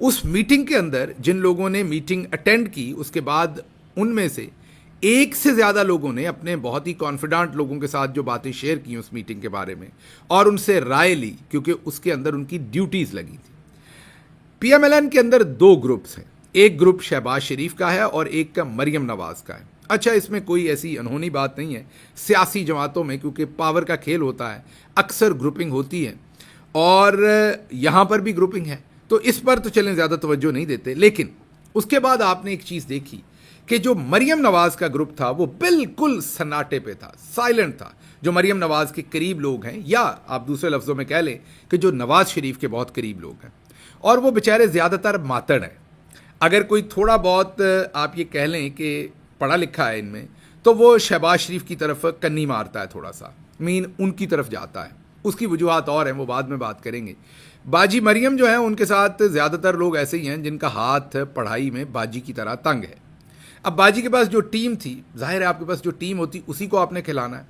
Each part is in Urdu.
اس میٹنگ کے اندر جن لوگوں نے میٹنگ اٹینڈ کی اس کے بعد ان میں سے ایک سے زیادہ لوگوں نے اپنے بہت ہی کانفیڈنٹ لوگوں کے ساتھ جو باتیں شیئر کی اس میٹنگ کے بارے میں اور ان سے رائے لی، کیونکہ اس کے اندر ان کی ڈیوٹیز لگی تھی۔ پی ایم ایل این کے اندر دو گروپس ہیں، ایک گروپ شہباز شریف کا ہے اور ایک کا مریم نواز کا ہے۔ اچھا، اس میں کوئی ایسی انہونی بات نہیں ہے، سیاسی جماعتوں میں کیونکہ پاور کا کھیل ہوتا ہے اکثر گروپنگ ہوتی ہے، اور یہاں پر بھی گروپنگ ہے، تو اس پر تو چلیں زیادہ توجہ نہیں دیتے۔ لیکن اس کے بعد آپ نے ایک چیز دیکھی کہ جو مریم نواز کا گروپ تھا وہ بالکل سناٹے پہ تھا، سائلنٹ تھا۔ جو مریم نواز کے قریب لوگ ہیں، یا آپ دوسرے لفظوں میں کہہ لیں کہ جو نواز شریف کے بہت قریب لوگ ہیں، اور وہ بیچارے زیادہ تر ماتڑ ہیں۔ اگر کوئی تھوڑا بہت آپ یہ کہہ لیں کہ پڑھا لکھا ہے ان میں، تو وہ شہباز شریف کی طرف کنی مارتا ہے، تھوڑا سا ان کی طرف جاتا ہے۔ اس کی وجوہات اور ہیں، وہ بعد میں بات کریں گے۔ باجی مریم جو ہیں ان کے ساتھ زیادہ تر لوگ ایسے ہی ہیں جن کا ہاتھ پڑھائی میں باجی کی طرح تنگ ہے۔ اب باجی کے پاس جو ٹیم تھی، ظاہر ہے آپ کے پاس جو ٹیم ہوتی اسی کو آپ نے کھلانا ہے،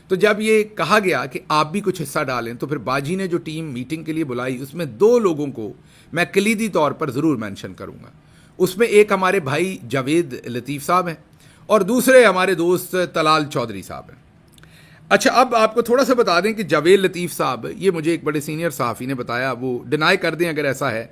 تو جب یہ کہا گیا کہ آپ بھی کچھ حصہ ڈالیں، تو پھر باجی نے جو ٹیم میٹنگ کے لیے بلائی اس میں دو لوگوں کو میں کلیدی طور پر ضرور مینشن کروں گا۔ اس میں ایک ہمارے بھائی جاوید لطیف صاحب ہیں اور دوسرے ہمارے دوست طلال چودھری صاحب ہیں۔ اچھا، اب آپ کو تھوڑا سا بتا دیں کہ جاوید لطیف صاحب، یہ مجھے ایک بڑے سینئر صحافی نے بتایا، وہ ڈینائی کر دیں اگر ایسا ہے،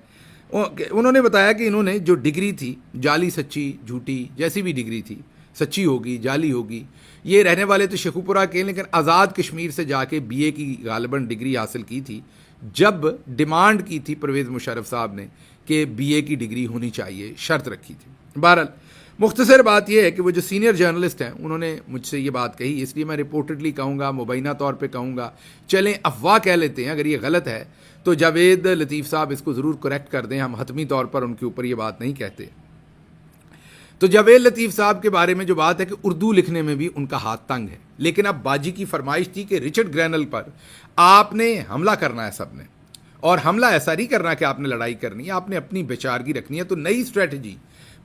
انہوں نے بتایا کہ انہوں نے جو ڈگری تھی، جعلی سچی جھوٹی جیسی بھی ڈگری تھی، سچی ہوگی جعلی ہوگی، یہ رہنے والے تو شیخو پورہ کے، لیکن آزاد کشمیر سے جا کے بی اے کی غالباً ڈگری حاصل کی تھی، جب ڈیمانڈ کی تھی پرویز مشرف صاحب نے کہ بی اے کی ڈگری ہونی چاہیے، شرط رکھی تھی۔ بہرحال مختصر بات یہ ہے کہ وہ جو سینئر جرنلسٹ ہیں انہوں نے مجھ سے یہ بات کہی، اس لیے میں رپورٹڈلی کہوں گا، مبینہ طور پہ کہوں گا، چلیں افواہ کہہ لیتے ہیں، اگر یہ غلط ہے تو جاوید لطیف صاحب اس کو ضرور کریکٹ کر دیں، ہم حتمی طور پر ان کے اوپر یہ بات نہیں کہتے۔ تو جاوید لطیف صاحب کے بارے میں جو بات ہے کہ اردو لکھنے میں بھی ان کا ہاتھ تنگ ہے، لیکن اب باجی کی فرمائش تھی کہ رچرڈ گرینل پر آپ نے حملہ کرنا ہے سب نے، اور حملہ ایسا نہیں کرنا کہ آپ نے لڑائی کرنی ہے، آپ نے اپنی بیچارگی رکھنی ہے۔ تو نئی اسٹریٹجی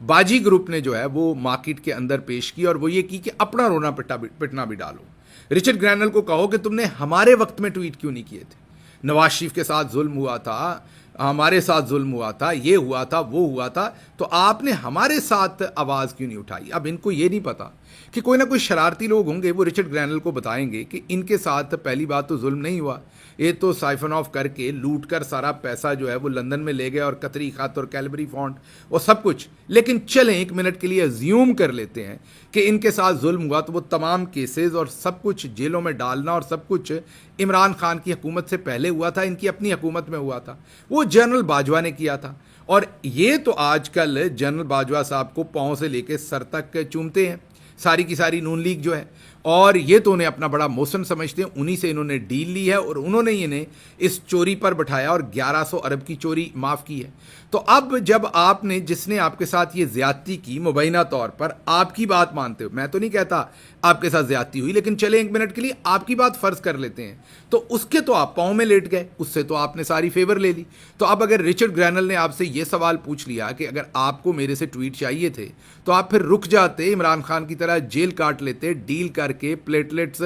باجی گروپ نے جو ہے وہ مارکیٹ کے اندر پیش کی، اور وہ یہ کی کہ اپنا رونا پٹنا بھی ڈالو۔ رچرڈ گرینل کو کہو کہ تم نے ہمارے وقت میں ٹویٹ کیوں نہیں کیے تھے؟ نواز شریف کے ساتھ ظلم ہوا تھا، ہمارے ساتھ ظلم ہوا تھا، یہ ہوا تھا، وہ ہوا تھا، تو آپ نے ہمارے ساتھ آواز کیوں نہیں اٹھائی؟ اب ان کو یہ نہیں پتا کہ کوئی نہ کوئی شرارتی لوگ ہوں گے، وہ رچرڈ گرینل کو بتائیں گے کہ ان کے ساتھ پہلی بات تو ظلم نہیں ہوا، یہ تو سائفن آف کر کے لوٹ کر سارا پیسہ جو ہے وہ لندن میں لے گئے، اور قطری خط اور کیلبری فونٹ اور سب کچھ۔ لیکن چلیں ایک منٹ کے لیے ازیوم کر لیتے ہیں کہ ان کے ساتھ ظلم ہوا، تو وہ تمام کیسز اور سب کچھ جیلوں میں ڈالنا اور سب کچھ عمران خان کی حکومت سے پہلے ہوا تھا، ان کی اپنی حکومت میں ہوا تھا، وہ جنرل باجوہ نے کیا تھا۔ اور یہ تو آج کل جنرل باجوہ صاحب کو پاؤں سے لے کے سر تک چومتے ہیں، ساری کی ساری نون لیگ جو ہے، اور یہ تو انہیں اپنا بڑا موسن سمجھتے ہیں، انہی سے انہوں نے ڈیل لی ہے، اور انہوں نے انہیں اس چوری پر بٹھایا اور 1100 ارب کی چوری معاف کی ہے۔ تو اب جب آپ نے، جس نے آپ کے ساتھ یہ زیادتی کی، مبینہ طور پر آپ کی بات مانتے ہو، میں تو نہیں کہتا آپ کے ساتھ زیادتی ہوئی، لیکن چلیں ایک منٹ کے لیے آپ کی بات فرض کر لیتے ہیں، تو اس کے تو آپ پاؤں میں لیٹ گئے، اس سے تو آپ نے ساری فیور لے لی۔ تو اب اگر رچرڈ گرینل نے آپ سے یہ سوال پوچھ لیا کہ اگر آپ کو میرے سے ٹویٹ چاہیے تھے تو آپ پھر رک جاتے، عمران خان کی طرح جیل کاٹ لیتے، ڈیل کر کے پلیٹلیٹس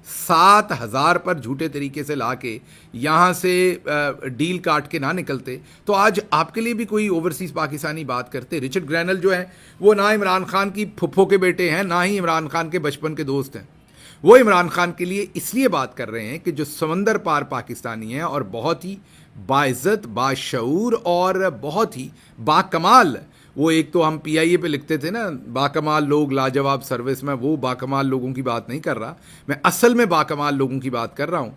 7000 پر جھوٹے طریقے سے لا کے یہاں سے ڈیل کاٹ کے نہ نکلتے، تو آج آپ کے لیے بھی کوئی اوورسیز پاکستانی بات کرتے۔ رچرڈ گرینل جو ہے وہ نہ عمران خان کی پھپھو کے بیٹے ہیں، نہ ہی عمران خان کے بچپن کے دوست ہیں، وہ عمران خان کے لیے اس لیے بات کر رہے ہیں کہ جو سمندر پار پاکستانی ہیں اور بہت ہی باعزت، باشعور اور بہت ہی باکمال، وہ ایک تو ہم پی آئی اے پہ لکھتے تھے نا، باکمال لوگ لاجواب سروس، میں وہ باکمال لوگوں کی بات نہیں کر رہا، میں اصل میں باکمال لوگوں کی بات کر رہا ہوں۔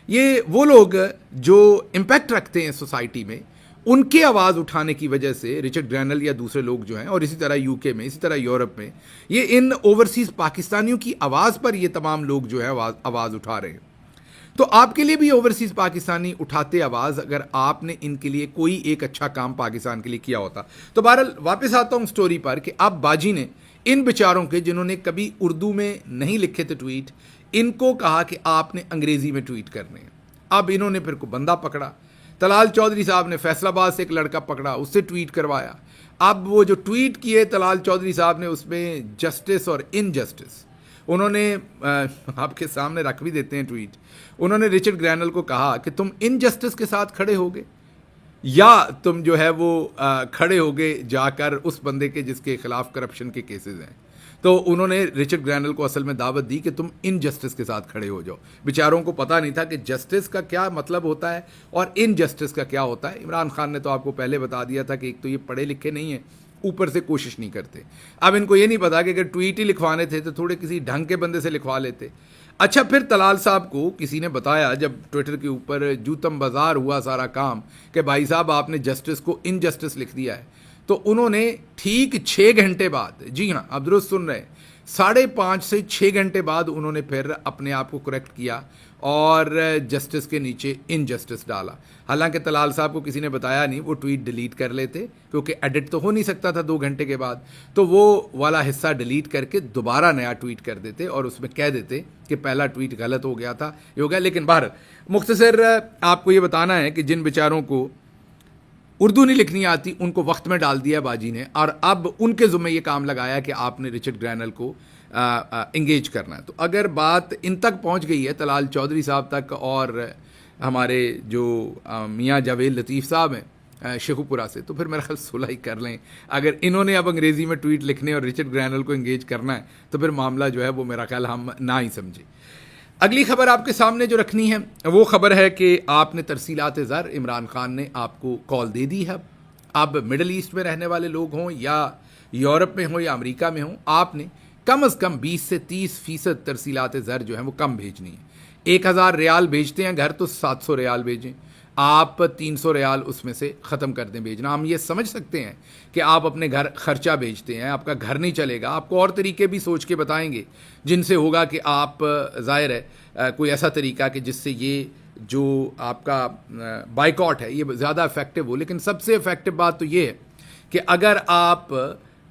یہ وہ لوگ جو امپیکٹ رکھتے ہیں سوسائٹی میں، ان کے آواز اٹھانے کی وجہ سے رچرڈ گرینل یا دوسرے لوگ جو ہیں، اور اسی طرح یو کے میں، اسی طرح یورپ میں، یہ ان اوورسیز پاکستانیوں کی آواز پر یہ تمام لوگ جو ہے آواز اٹھا رہے ہیں۔ تو آپ کے لیے بھی اوورسیز پاکستانی اٹھاتے آواز، اگر آپ نے ان کے لیے کوئی ایک اچھا کام پاکستان کے لیے کیا ہوتا۔ تو بہرحال واپس آتا ہوں سٹوری پر کہ اب باجی نے ان بیچاروں کے، جنہوں نے کبھی اردو میں نہیں لکھے تھے ٹویٹ، ان کو کہا کہ آپ نے انگریزی میں ٹویٹ کرنے ہیں۔ اب انہوں نے پھر کو بندہ پکڑا، طلال چودھری صاحب نے فیصل آباد سے ایک لڑکا پکڑا، اس سے ٹویٹ کروایا۔ اب وہ جو ٹویٹ کیے طلال چودھری صاحب نے، اس میں جسٹس اور انجسٹس انہوں نے آپ کے سامنے رکھ بھی دیتے ہیں ٹویٹ۔ انہوں نے رچرڈ گرینل کو کہا کہ تم انجسٹس کے ساتھ کھڑے ہوگے، یا تم جو ہے وہ کھڑے ہو گئے جا کر اس بندے کے جس کے خلاف کرپشن کے کیسز ہیں. تو انہوں نے رچرڈ گرینل کو اصل میں دعوت دی کہ تم ان جسٹس کے ساتھ کھڑے ہو جاؤ. بیچاروں کو پتہ نہیں تھا کہ جسٹس کا کیا مطلب ہوتا ہے اور ان جسٹس کا کیا ہوتا ہے. عمران خان نے تو آپ کو پہلے بتا دیا تھا کہ ایک تو یہ پڑھے لکھے نہیں ہیں, اوپر سے کوشش نہیں کرتے. اب ان کو یہ نہیں پتا کہ اگر ٹویٹ ہی لکھوانے تھے تو تھوڑے کسی ڈھنگ کے بندے سے لکھوا لیتے. اچھا, پھر طلال صاحب کو کسی نے بتایا جب ٹویٹر کے اوپر جوتم بازار ہوا سارا کام کہ بھائی صاحب آپ نے جسٹس کو ان جسٹس لکھ دیا ہے, تو انہوں نے ٹھیک 6 گھنٹے بعد, جی ہاں آپ درست سن رہے ہیں, 5.5 سے 6 گھنٹے بعد انہوں نے پھر اپنے آپ کو کریکٹ کیا اور جسٹس کے نیچے ان جسٹس ڈالا. حالانکہ طلال صاحب کو کسی نے بتایا نہیں, وہ ٹویٹ ڈیلیٹ کر لیتے کیونکہ ایڈٹ تو ہو نہیں سکتا تھا 2 گھنٹے کے بعد, تو وہ والا حصہ ڈیلیٹ کر کے دوبارہ نیا ٹویٹ کر دیتے اور اس میں کہہ دیتے کہ پہلا ٹویٹ غلط ہو گیا تھا, یہ ہو گیا. لیکن باہر مختصر آپ کو یہ بتانا ہے کہ جن بیچاروں کو اردو نہیں لکھنی آتی ان کو وقت میں ڈال دیا باجی نے, اور اب ان کے ذمہ یہ کام لگایا کہ آپ نے رچرڈ گرینل کو انگیج کرنا ہے. تو اگر بات ان تک پہنچ گئی ہے طلال چودھری صاحب تک اور ہمارے جو میاں جاوید لطیف صاحب ہیں شیخو پورہ سے, تو پھر میرا خیال صلح ہی کر لیں. اگر انہوں نے اب انگریزی میں ٹویٹ لکھنے اور رچرڈ گرینل کو انگیج کرنا ہے تو پھر معاملہ جو ہے وہ میرا خیال ہم نہ ہی سمجھے. اگلی خبر آپ کے سامنے جو رکھنی ہے وہ خبر ہے کہ آپ نے ترسیلات زر, عمران خان نے آپ کو کال دے دی ہے. اب مڈل ایسٹ میں رہنے والے لوگ ہوں یا یورپ میں ہوں یا امریکہ میں ہوں, آپ نے کم از کم 20 سے 30% ترسیلات زر جو ہیں وہ کم بھیجنی ہے. 1000 ریال بھیجتے ہیں گھر تو 700 ریال بھیجیں, آپ 300 ریال اس میں سے ختم کر دیں بھیجنا. ہم یہ سمجھ سکتے ہیں کہ آپ اپنے گھر خرچہ بھیجتے ہیں, آپ کا گھر نہیں چلے گا, آپ کو اور طریقے بھی سوچ کے بتائیں گے جن سے ہوگا کہ آپ ظاہر ہے کوئی ایسا طریقہ کہ جس سے یہ جو آپ کا بائیکاٹ ہے یہ زیادہ افیکٹو ہو. لیکن سب سے افیکٹو بات تو یہ ہے کہ اگر آپ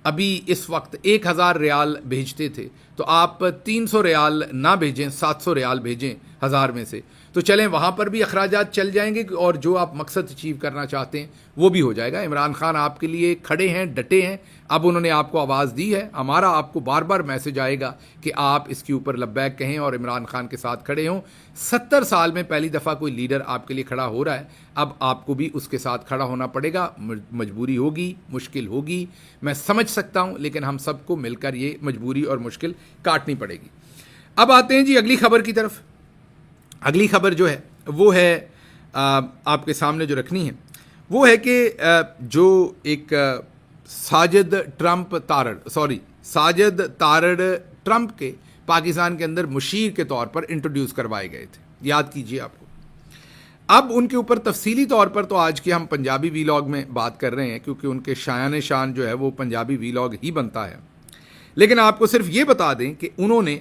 ابھی اس وقت 1000 ریال بھیجتے تھے تو آپ 300 ریال نہ بھیجیں, 700 ریال بھیجیں 1000 میں سے, تو چلیں وہاں پر بھی اخراجات چل جائیں گے اور جو آپ مقصد اچیو کرنا چاہتے ہیں وہ بھی ہو جائے گا. عمران خان آپ کے لیے کھڑے ہیں, ڈٹے ہیں. اب انہوں نے آپ کو آواز دی ہے, ہمارا آپ کو بار بار میسج آئے گا کہ آپ اس کے اوپر لبیک کہیں اور عمران خان کے ساتھ کھڑے ہوں. 70 سال میں پہلی دفعہ کوئی لیڈر آپ کے لیے کھڑا ہو رہا ہے, اب آپ کو بھی اس کے ساتھ کھڑا ہونا پڑے گا. مجبوری ہوگی, مشکل ہوگی, میں سمجھ سکتا ہوں, لیکن ہم سب کو مل کر یہ مجبوری اور مشکل کاٹنی پڑے گی. اب آتے ہیں جی اگلی خبر کی طرف. اگلی خبر جو ہے وہ ہے آپ کے سامنے جو رکھنی ہے وہ ہے کہ جو ایک ساجد تارڑ ٹرمپ کے پاکستان کے اندر مشیر کے طور پر انٹروڈیوس کروائے گئے تھے, یاد کیجئے آپ کو. اب ان کے اوپر تفصیلی طور پر تو آج کے ہم پنجابی ویلاگ میں بات کر رہے ہیں کیونکہ ان کے شایان شان جو ہے وہ پنجابی ویلاگ ہی بنتا ہے. لیکن آپ کو صرف یہ بتا دیں کہ انہوں نے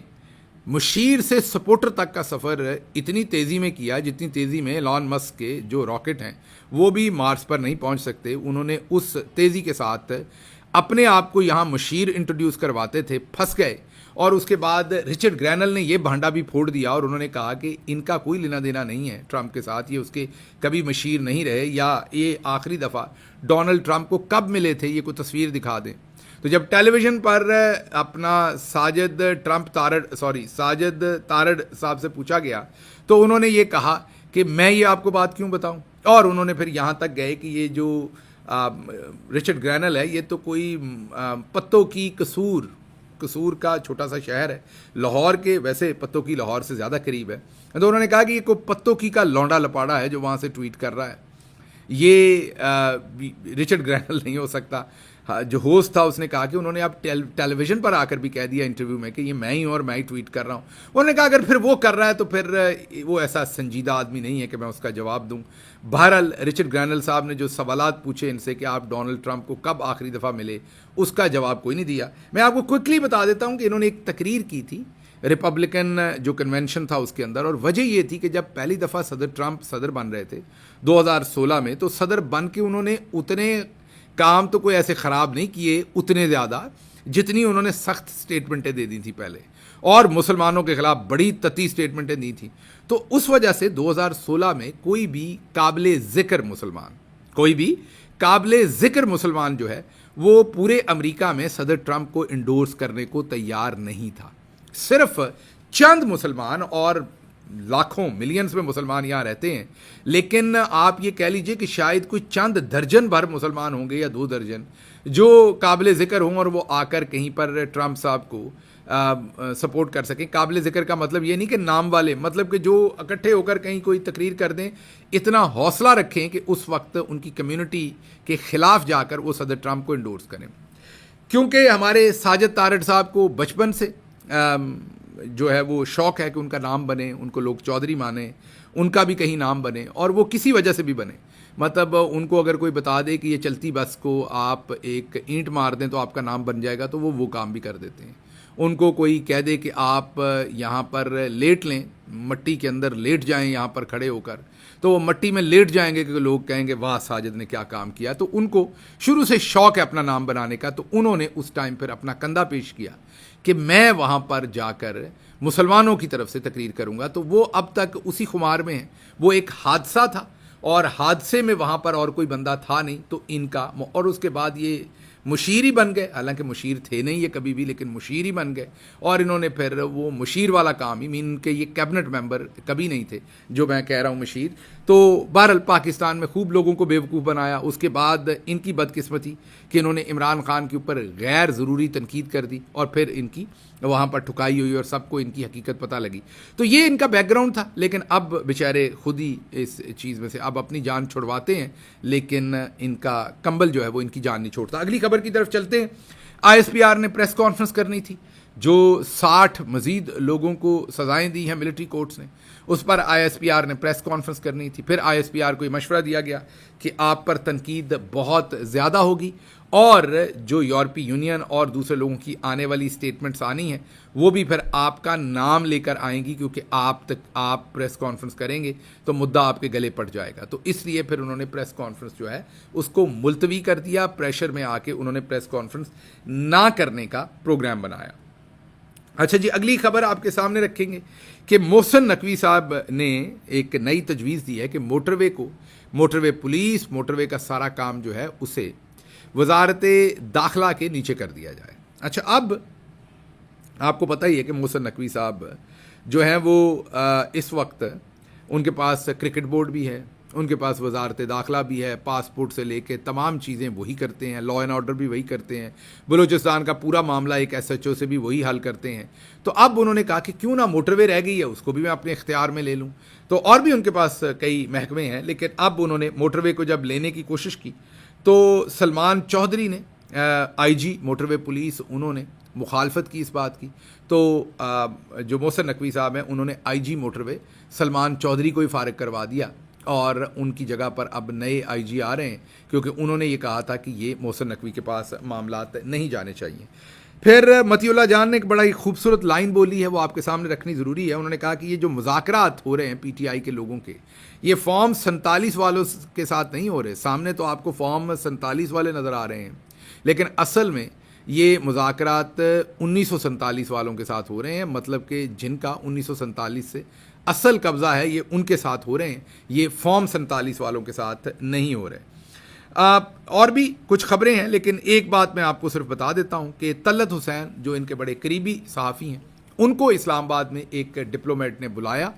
مشیر سے سپورٹر تک کا سفر اتنی تیزی میں کیا جتنی تیزی میں ایلان مسک کے جو راکٹ ہیں وہ بھی مارس پر نہیں پہنچ سکتے. انہوں نے اس تیزی کے ساتھ اپنے آپ کو یہاں مشیر انٹروڈیوس کرواتے تھے, پھنس گئے. اور اس کے بعد رچرڈ گرینل نے یہ بھانڈا بھی پھوڑ دیا اور انہوں نے کہا کہ ان کا کوئی لینا دینا نہیں ہے ٹرمپ کے ساتھ, یہ اس کے کبھی مشیر نہیں رہے, یا یہ آخری دفعہ ڈونلڈ ٹرمپ کو کب ملے تھے یہ کوئی تصویر دکھا دیں. تو جب ٹیلی ویژن پر اپنا ساجد تارڑ صاحب سے پوچھا گیا تو انہوں نے یہ کہا کہ میں یہ آپ کو بات کیوں بتاؤں, اور انہوں نے پھر یہاں تک گئے کہ یہ جو رچرڈ گرینل ہے یہ تو کوئی پتوں کی قصور کا چھوٹا سا شہر ہے لاہور کے, ویسے پتوں کی لاہور سے زیادہ قریب ہے. تو انہوں نے کہا کہ یہ کوئی پتوں کی کا لونڈا لپاڑا ہے جو وہاں سے ٹویٹ کر رہا ہے, یہ رچرڈ گرینل نہیں ہو سکتا. جو ہوسٹ تھا اس نے کہا کہ انہوں نے اب ٹیلی ویژن پر آ کر بھی کہہ دیا انٹرویو میں کہ یہ میں ہی ہوں اور میں ہی ٹویٹ کر رہا ہوں. انہوں نے کہا اگر پھر وہ کر رہا ہے تو پھر وہ ایسا سنجیدہ آدمی نہیں ہے کہ میں اس کا جواب دوں. بہرحال رچرڈ گرینل صاحب نے جو سوالات پوچھے ان سے کہ آپ ڈونلڈ ٹرمپ کو کب آخری دفعہ ملے, اس کا جواب کوئی نہیں دیا. میں آپ کو کوئکلی بتا دیتا ہوں کہ انہوں نے ایک تقریر کی تھی ریپبلکن جو کنونشن تھا اس کے اندر, اور وجہ یہ تھی کہ جب پہلی دفعہ ٹرمپ صدر بن رہے تھے 2016 میں, تو صدر بن کے انہوں نے اتنے کام تو کوئی ایسے خراب نہیں کیے اتنے زیادہ جتنی انہوں نے سخت سٹیٹمنٹیں دے دی تھیں پہلے, اور مسلمانوں کے خلاف بڑی تتی سٹیٹمنٹیں دی تھیں. تو اس وجہ سے 2016 میں کوئی بھی قابل ذکر مسلمان جو ہے وہ پورے امریکہ میں صدر ٹرمپ کو انڈورس کرنے کو تیار نہیں تھا. صرف چند مسلمان اور لاکھوں ملینز میں مسلمان یہاں رہتے ہیں، لیکن آپ یہ کہہ لیجئے کہ شاید کوئی چند درجن بھر مسلمان ہوں گے یا 2 درجن جو قابل ذکر ہوں اور وہ آ کر کہیں پر ٹرمپ صاحب کو سپورٹ کر سکیں. قابل ذکر کا مطلب یہ نہیں کہ نام والے، مطلب کہ جو اکٹھے ہو کر کہیں کوئی تقریر کر دیں، اتنا حوصلہ رکھیں کہ اس وقت ان کی کمیونٹی کے خلاف جا کر وہ صدر ٹرمپ کو انڈورس کریں. کیونکہ ہمارے ساجد تارڑ صاحب کو بچپن سے جو ہے وہ شوق ہے کہ ان کا نام بنے، ان کو لوگ چودھری مانیں، ان کا بھی کہیں نام بنے، اور وہ کسی وجہ سے بھی بنے. مطلب ان کو اگر کوئی بتا دے کہ یہ چلتی بس کو آپ ایک اینٹ مار دیں تو آپ کا نام بن جائے گا، تو وہ کام بھی کر دیتے ہیں. ان کو کوئی کہہ دے کہ آپ یہاں پر لیٹ لیں، مٹی کے اندر لیٹ جائیں یہاں پر کھڑے ہو کر، تو وہ مٹی میں لیٹ جائیں گے کہ لوگ کہیں گے واہ ساجد نے کیا کام کیا. تو ان کو شروع سے شوق ہے اپنا نام بنانے کا، تو انہوں نے اس ٹائم پھر اپنا کندھا پیش کیا کہ میں وہاں پر جا کر مسلمانوں کی طرف سے تقریر کروں گا. تو وہ اب تک اسی خمار میں ہیں. وہ ایک حادثہ تھا اور حادثے میں وہاں پر اور کوئی بندہ تھا نہیں، تو ان کا، اور اس کے بعد یہ مشیر ہی بن گئے. حالانکہ مشیر تھے نہیں یہ کبھی بھی، لیکن مشیر ہی بن گئے. اور انہوں نے پھر وہ مشیر والا کام ہی، ان کے یہ کیبنٹ ممبر کبھی نہیں تھے جو میں کہہ رہا ہوں مشیر. تو بہرحال پاکستان میں خوب لوگوں کو بیوقوف بنایا. اس کے بعد ان کی بدقسمتی کہ انہوں نے عمران خان کے اوپر غیر ضروری تنقید کر دی، اور پھر ان کی وہاں پر ٹھکائی ہوئی اور سب کو ان کی حقیقت پتہ لگی. تو یہ ان کا بیک گراؤنڈ تھا. لیکن اب بیچارے خود ہی اس چیز میں سے اب اپنی جان چھڑواتے ہیں، لیکن ان کا کمبل جو ہے وہ ان کی جان نہیں چھوڑتا. اگلی خبر کی طرف چلتے ہیں. ISPR نے پریس کانفرنس کرنی تھی، جو 60 مزید لوگوں کو سزائیں دی ہیں ملٹری کورٹس نے، اس پر ISPR نے پریس کانفرنس کرنی تھی. پھر ISPR کو یہ مشورہ دیا گیا کہ آپ پر تنقید بہت زیادہ ہوگی، اور جو یورپی یونین اور دوسرے لوگوں کی آنے والی سٹیٹمنٹس آنی ہیں وہ بھی پھر آپ کا نام لے کر آئیں گی، کیونکہ آپ پریس کانفرنس کریں گے تو مدعا آپ کے گلے پڑ جائے گا. تو اس لیے پھر انہوں نے پریس کانفرنس جو ہے اس کو ملتوی کر دیا. پریشر میں آ کے انہوں نے پریس کانفرنس نہ کرنے کا پروگرام بنایا. اچھا جی، اگلی خبر آپ کے سامنے رکھیں گے کہ محسن نقوی صاحب نے ایک نئی تجویز دی ہے کہ موٹر وے پولیس، موٹر وے کا سارا کام جو ہے اسے وزارت داخلہ کے نیچے کر دیا جائے. اچھا، اب آپ کو پتہ ہی ہے کہ محسن نقوی صاحب جو ہیں وہ اس وقت ان کے پاس کرکٹ بورڈ بھی ہے، ان کے پاس وزارت داخلہ بھی ہے، پاسپورٹ سے لے کے تمام چیزیں وہی کرتے ہیں، لا اینڈ آرڈر بھی وہی کرتے ہیں، بلوچستان کا پورا معاملہ ایک SHO سے بھی وہی حل کرتے ہیں. تو اب انہوں نے کہا کہ کیوں نہ موٹر وے رہ گئی ہے، اس کو بھی میں اپنے اختیار میں لے لوں. تو اور بھی ان کے پاس کئی محکمے ہیں، لیکن اب انہوں نے موٹر وے کو جب لینے کی کوشش کی تو سلمان چودھری نے IG موٹر وے پولیس، انہوں نے مخالفت کی اس بات کی. تو جو محسن نقوی صاحب ہیں انہوں نے IG موٹر وے سلمان چودھری کو ہی فارغ کروا دیا، اور ان کی جگہ پر اب نئے IG آ رہے ہیں، کیونکہ انہوں نے یہ کہا تھا کہ یہ محسن نقوی کے پاس معاملات نہیں جانے چاہیے. پھر متی اللہ جان نے ایک بڑا ہی خوبصورت لائن بولی ہے، وہ آپ کے سامنے رکھنی ضروری ہے. انہوں نے کہا کہ یہ جو مذاکرات ہو رہے ہیں PTI کے لوگوں کے، یہ فارم 47 والوں کے ساتھ نہیں ہو رہے. سامنے تو آپ کو فارم 47 والے نظر آ رہے ہیں، لیکن اصل میں یہ مذاکرات 1947 والوں کے ساتھ ہو رہے ہیں. مطلب کہ جن کا 1947 سے اصل قبضہ ہے یہ ان کے ساتھ ہو رہے ہیں، یہ فارم 47 والوں کے ساتھ نہیں ہو رہے. اور بھی کچھ خبریں ہیں، لیکن ایک بات میں آپ کو صرف بتا دیتا ہوں کہ طلعت حسین جو ان کے بڑے قریبی صحافی ہیں، ان کو اسلام آباد میں ایک ڈپلومیٹ نے بلایا،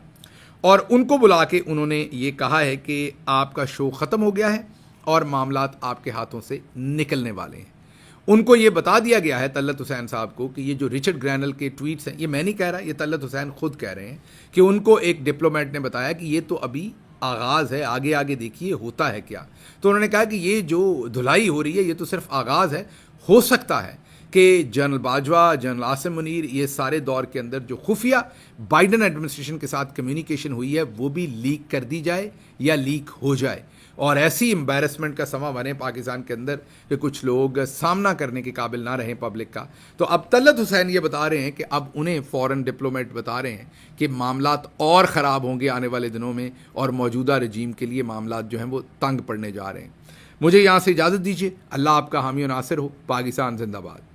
اور ان کو بلا کے انہوں نے یہ کہا ہے کہ آپ کا شو ختم ہو گیا ہے اور معاملات آپ کے ہاتھوں سے نکلنے والے ہیں. ان کو یہ بتا دیا گیا ہے طلعت حسین صاحب کو کہ یہ جو رچرڈ گرینل کے ٹویٹس ہیں، یہ میں نہیں کہہ رہا، یہ طلعت حسین خود کہہ رہے ہیں کہ ان کو ایک ڈپلومیٹ نے بتایا کہ یہ تو ابھی آغاز ہے، آگے آگے دیکھیے ہوتا ہے کیا. تو انہوں نے کہا کہ یہ جو دھلائی ہو رہی ہے یہ تو صرف آغاز ہے. ہو سکتا ہے کہ جنرل باجوہ، جنرل عاصم منیر، یہ سارے دور کے اندر جو خفیہ بائیڈن ایڈمنسٹریشن کے ساتھ کمیونیکیشن ہوئی ہے وہ بھی لیک کر دی جائے یا لیک ہو جائے، اور ایسی امبیرسمنٹ کا سما بنے پاکستان کے اندر کہ کچھ لوگ سامنا کرنے کے قابل نہ رہیں پبلک کا. تو اب طلعت حسین یہ بتا رہے ہیں کہ اب انہیں فورن ڈپلومیٹ بتا رہے ہیں کہ معاملات اور خراب ہوں گے آنے والے دنوں میں، اور موجودہ رجیم کے لیے معاملات جو ہیں وہ تنگ پڑنے جا رہے ہیں. مجھے یہاں سے اجازت دیجیے. اللہ آپ کا حامی و ناصر ہو. پاکستان زندہ باد.